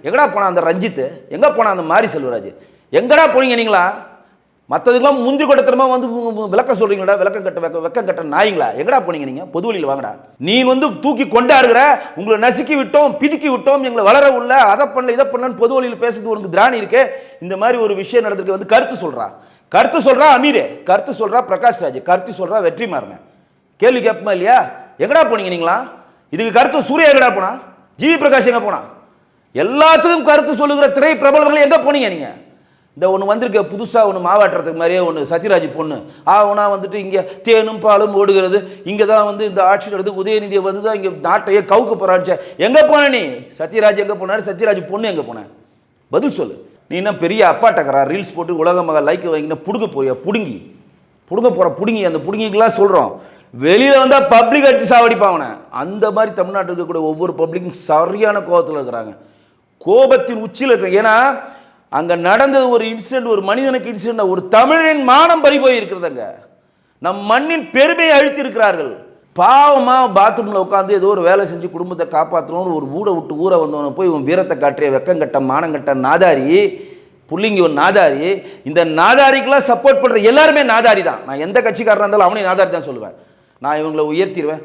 எங்கடா போனா அந்த ரஞ்சித், எங்க போனா அந்த மாரி செல்வராஜ், எங்கடா போனீங்க நீங்களா? மற்றதுக்கெல்லாம் முந்திரி கொட்டத்தனமா வந்து விளக்க சொல்றீங்களா? வெக்கம் கட்ட நாய்ங்களா? எங்கடா போனீங்க நீங்க? பொது வழியில் வாங்கடா. நீ வந்து தூக்கி கொண்டாடுகிற, உங்களை நசுக்கி விட்டோம், பிதுக்கி விட்டோம், எங்களை வளர உள்ள, அதை பண்ணல இதை பண்ணலன்னு பொது வழியில் பேசுறது உனக்கு திராணி இருக்கு. இந்த மாதிரி ஒரு விஷயம் நடந்திருக்கு வந்து கருத்து சொல்றா, கருத்து சொல்றா அமீரே, கருத்து சொல்றா பிரகாஷ் ராஜ், கருத்து சொல்றா வெற்றிமாறன். கேள்வி கேட்போமா இல்லையா? எங்கடா போனீங்க நீங்களா? இதுக்கு கருத்து சூர்யா எங்கடா போனா? ஜிவி பிரகாஷ் எங்க போனா? எல்லாத்துக்கும் கருத்து சொல்லுகிற திரை பிரபலங்கள் எங்க போனீங்க நீங்க? இந்த ஒன்று வந்திருக்க புதுசாக ஒன்று மாவாட்டுறதுக்கு மாதிரியே ஒன்று சத்யராஜ் பொண்ணு ஆகுனா வந்துட்டு இங்கே தேனும் பாலும் ஓடுகிறது, இங்கே தான் வந்து இந்த ஆட்சி நடந்து உதயநிதியை வந்து தான் இங்கே நாட்டையே கவுக்க போறாச்சு. எங்கே போன நீ? சத்யராஜ் எங்கே போனார்? சத்யராஜ் பொண்ணு எங்கே போன? பதில் சொல்லு. நீ என்ன பெரிய அப்பாட்டக்கரா? ரீல்ஸ் போட்டு உலக மகள் லைக் வாங்கினா புடுங்க போறியா? புடுங்க போற புடுங்கி, அந்த புடுங்கிக்கெல்லாம் சொல்கிறோம். வெளியில் வந்தால் பப்ளிக் அடிச்சு சாவடிப்பாவன. அந்த மாதிரி தமிழ்நாட்டில் இருக்கக்கூடிய ஒவ்வொரு பப்ளிக்கும் சரியான கோபத்தில் இருக்கிறாங்க, கோபத்தின் உச்சியில் இருக்காங்க. ஏன்னா அங்கே நடந்தது ஒரு இன்சிடென்ட், ஒரு மனிதனுக்கு இன்சிடென்ட், ஒரு தமிழின் மானம் பறி போய் இருக்கிறதுங்க. நம் மண்ணின் பெருமையை அழித்து இருக்கிறார்கள். பாவமா பாத்ரூமில் உட்காந்து ஏதோ ஒரு வேலை செஞ்சு குடும்பத்தை காப்பாற்றணும் ஒரு ஊரை விட்டு ஊரை வந்தவனை போய் இவன் வீரத்தை காட்டிய வெக்கங்கட்ட மானங்கட்ட நாதாரி புள்ளிங்க ஒரு நாதாரி. இந்த நாதாரிக்கெல்லாம் சப்போர்ட் பண்ணுற எல்லாருமே நாதாரி தான். நான் எந்த கட்சிக்காரனாக இருந்தாலும் அவனையும் நாதாரி தான் சொல்லுவேன். நான் இவங்களை உயர்த்திடுவேன்.